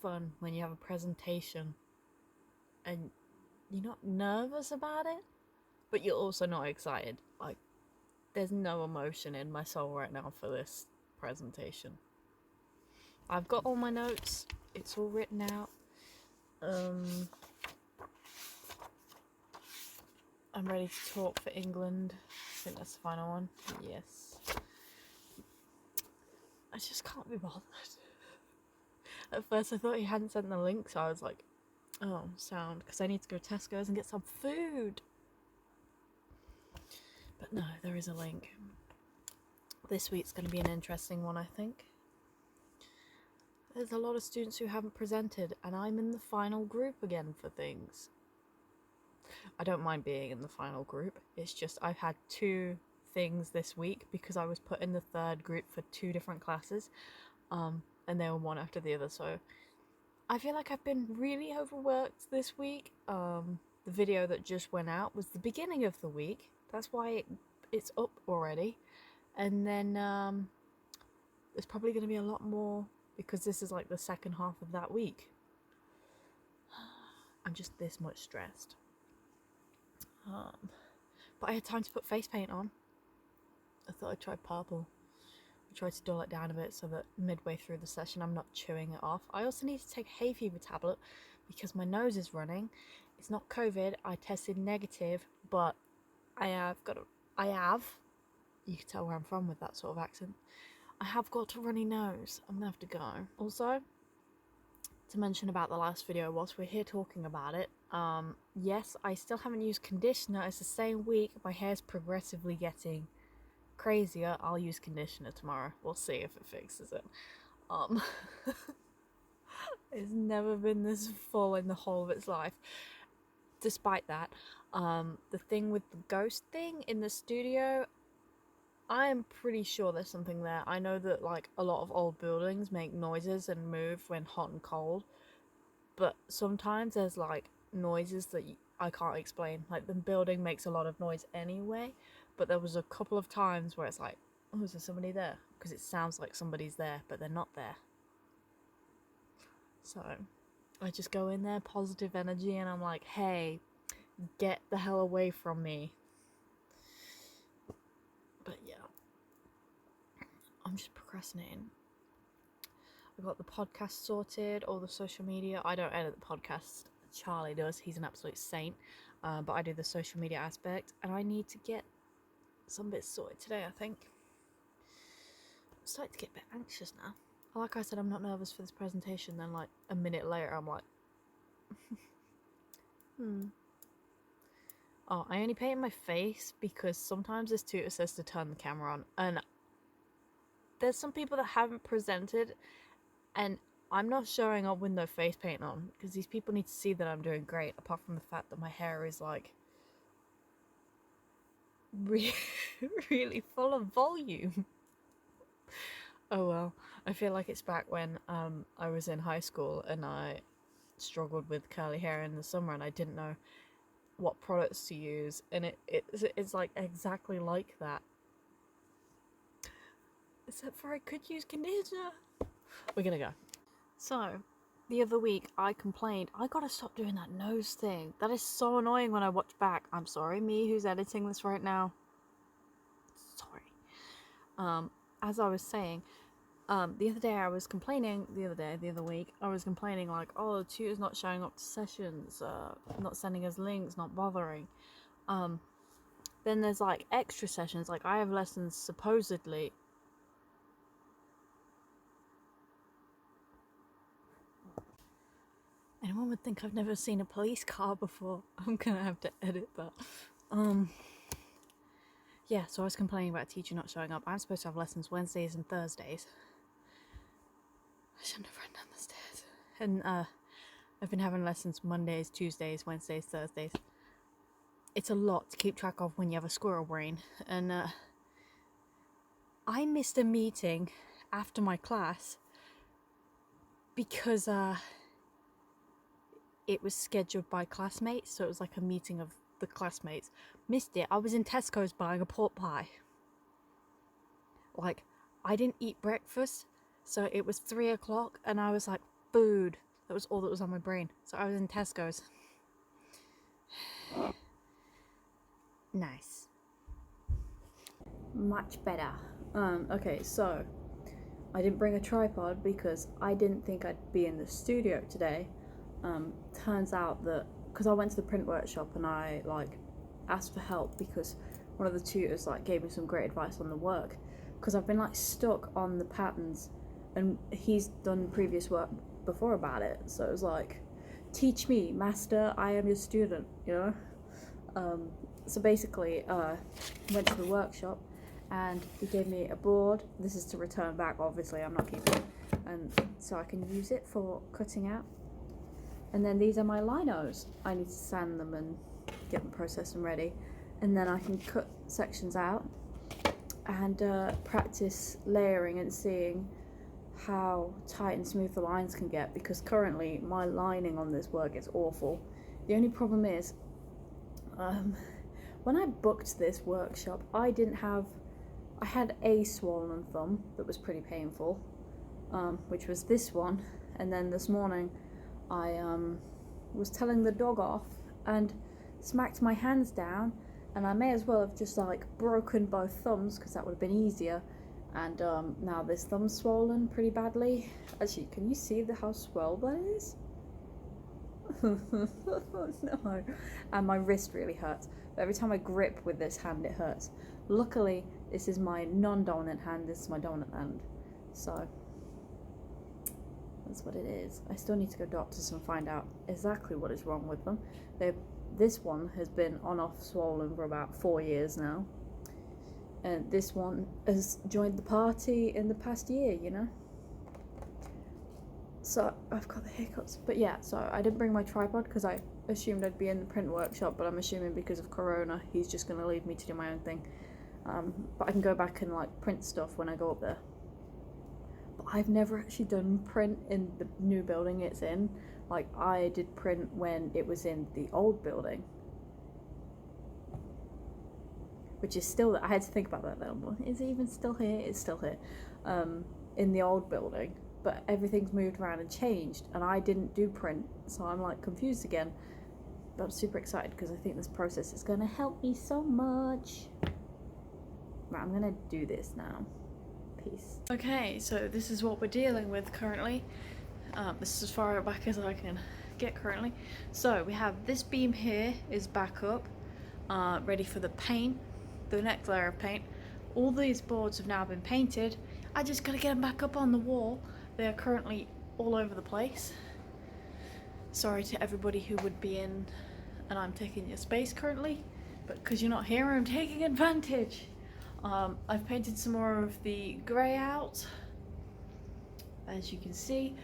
fun when you have a presentation and you're not nervous about it, but you're also not excited. Like, there's no emotion in my soul right now for this presentation. I've got all my notes, it's all written out. I'm ready to talk for England. I think that's the final one. Yes. I just can't be bothered. At first I thought he hadn't sent the link, so I was like, oh, sound, because I need to go to Tesco's and get some food. But no, there is a link. This week's going to be an interesting one, I think. There's a lot of students who haven't presented, and I'm in the final group again for things. I don't mind being in the final group. It's just I've had 2 things this week because I was put in the 3rd group for 2 different classes, and they were one after the other. So I feel like I've been really overworked this week. The video that just went out was the beginning of the week. That's why it's up already. And then there's probably going to be a lot more because this is like the second half of that week. I'm just this much stressed. But I had time to put face paint on. I thought I'd try purple. I tried to dull it down a bit so that midway through the session I'm not chewing it off. I also need to take a hay fever tablet because my nose is running. It's not COVID. I tested negative, but I have, you can tell where I'm from with that sort of accent. I have got a runny nose. I'm gonna have to go. Also, to mention about the last video, whilst we're here talking about it, yes, I still haven't used conditioner. It's the same week. My hair's progressively getting crazier. I'll use conditioner tomorrow. We'll see if it fixes it. It's never been this full in the whole of its life. Despite that, the thing with the ghost thing in the studio, I am pretty sure there's something there. I know that like a lot of old buildings make noises and move when hot and cold, but sometimes there's like noises that I can't explain. Like the building makes a lot of noise anyway, but there was a couple of times where it's like, oh, is there somebody there? Because it sounds like somebody's there, but they're not there. So I just go in there, positive energy, and I'm like, hey, get the hell away from me. But yeah, I'm just procrastinating. I got the podcast sorted, all the social media. I don't edit the podcast. Charlie does. He's an absolute saint. But I do the social media aspect, and I need to get some bits sorted today, I think. I'm starting to get a bit anxious now. Like I said, I'm not nervous for this presentation. Then like a minute later, I'm like, Oh, I only paint my face because sometimes this tutor says to turn the camera on, and there's some people that haven't presented, and I'm not showing up with no face paint on because these people need to see that I'm doing great, apart from the fact that my hair is like really full of volume. Oh well, I feel like it's back when I was in high school and I struggled with curly hair in the summer and I didn't know what products to use, and it's like exactly like that, except for I could use conditioner. We're gonna go. So the other week I complained I gotta stop doing that nose thing. That is so annoying when I watch back. I'm sorry, me who's editing this right now. Sorry. As I was saying, the other day I was complaining, the other week, I was complaining like, oh, the tutor's not showing up to sessions, not sending us links, not bothering. Then there's like extra sessions, like I have lessons supposedly. Anyone would think I've never seen a police car before. I'm gonna have to edit that. Yeah, so I was complaining about a teacher not showing up. I'm supposed to have lessons Wednesdays and Thursdays. I shouldn't have run down the stairs. And I've been having lessons Mondays, Tuesdays, Wednesdays, Thursdays. It's a lot to keep track of when you have a squirrel brain. And I missed a meeting after my class because it was scheduled by classmates, so it was like a meeting of the classmates. Missed it. I was in Tesco's buying a pork pie. Like, I didn't eat breakfast, so it was 3 o'clock, and I was like, food. That was all that was on my brain. So I was in Tesco's. Nice. Much better. Okay, so I didn't bring a tripod because I didn't think I'd be in the studio today. Turns out that because I went to the print workshop and I like asked for help because one of the tutors like gave me some great advice on the work, because I've been like stuck on the patterns and he's done previous work before about it, so it was like, teach me, master, I am your student, you know. So basically went to the workshop and he gave me a board. This is to return back, obviously I'm not keeping it, and so I can use it for cutting out. And then these are my linos. I need to sand them and get them processed and ready, and then I can cut sections out and practice layering and seeing how tight and smooth the lines can get, because currently my lining on this work is awful. The only problem is when I booked this workshop, I had a swollen thumb that was pretty painful, which was this one, and then this morning I was telling the dog off and smacked my hands down, and I may as well have just like broken both thumbs because that would have been easier, and now this thumb's swollen pretty badly. Actually, can you see how swelled that is? No. And my wrist really hurts. Every time I grip with this hand it hurts. Luckily this is my non-dominant hand, this is my dominant hand, so that's what it is. I still need to go to doctors and find out exactly what is wrong with them. This one has been on off swollen for about 4 years now, and this one has joined the party in the past year, you know. So I've got the hiccups, but yeah, so I didn't bring my tripod because I assumed I'd be in the print workshop, but I'm assuming because of Corona he's just going to leave me to do my own thing. But I can go back and like print stuff when I go up there. But I've never actually done print in the new building it's in. Like, I did print when it was in the old building, which is still, I had to think about that then. Is it even still here? It's still here, in the old building, but everything's moved around and changed, and I didn't do print, so I'm like confused again. But I'm super excited because I think this process is going to help me so much. Right, I'm going to do this now. Peace. Okay, so this is what we're dealing with currently. This is as far back as I can get currently. So we have this beam here is back up, ready for the paint, the next layer of paint. All these boards have now been painted. I just gotta get them back up on the wall. They are currently all over the place. Sorry to everybody who would be in and I'm taking your space currently, but because you're not here I'm taking advantage. I've painted some more of the grey out, as you can see.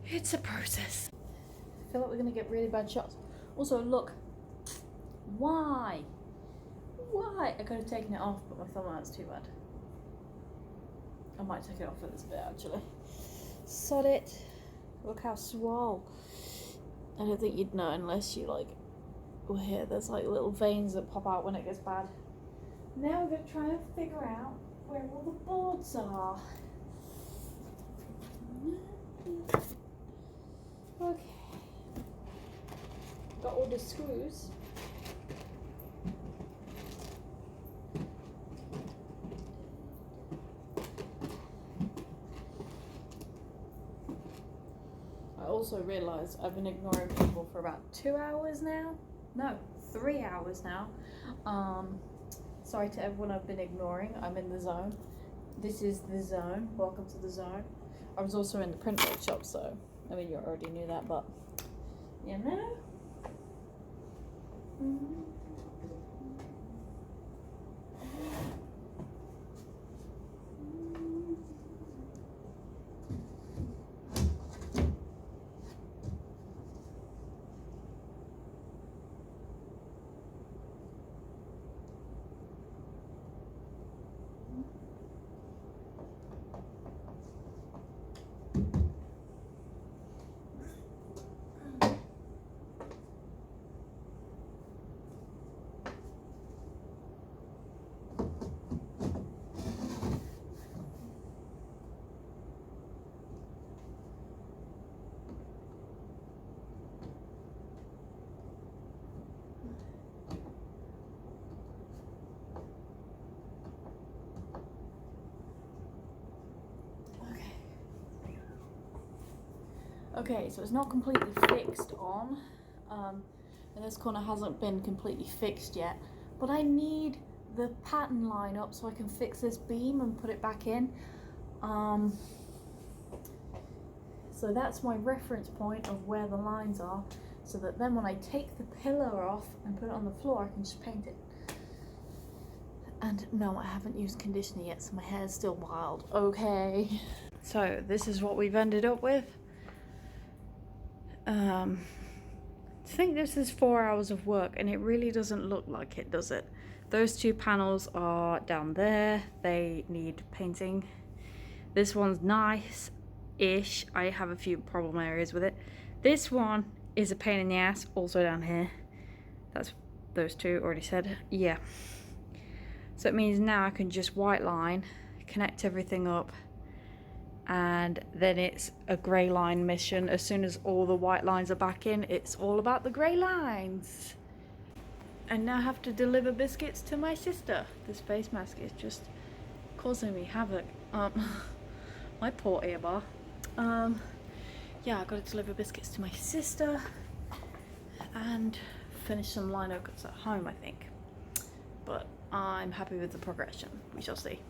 It's a process. I feel like we're gonna get really bad shots. Also, look. Why? I could have taken it off, but my thumb out's too bad. I might take it off for this bit actually. Sod it. Look how swole. I don't think you'd know unless you like were here. There's like little veins that pop out when it gets bad. Now we're gonna try and figure out where all the boards are. Okay. Got all the screws. I also realised I've been ignoring people for about 2 hours now. No, 3 hours now. Sorry to everyone I've been ignoring. I'm in the zone. This is the zone. Welcome to the zone. I was also in the print workshop, so I mean you already knew that, but you know. Okay, so it's not completely fixed on, and this corner hasn't been completely fixed yet, but I need the pattern line up so I can fix this beam and put it back in. So that's my reference point of where the lines are, so that then when I take the pillar off and put it on the floor, I can just paint it. And no, I haven't used conditioner yet, so my hair's still wild. Okay. So this is what we've ended up with. I think this is 4 hours of work, and it really doesn't look like it, does it? Those two panels are down there. They need painting. This one's nice-ish. I have a few problem areas with it. This one is a pain in the ass, also down here. That's those two, already said. Yeah. So it means now I can just white line, connect everything up, and then it's a grey line mission. As soon as all the white lines are back in, it's all about the grey lines. And now I have to deliver biscuits to my sister. This face mask is just causing me havoc. My poor ear bar. Yeah, I've got to deliver biscuits to my sister and finish some lino cuts at home, I think. But I'm happy with the progression. We shall see.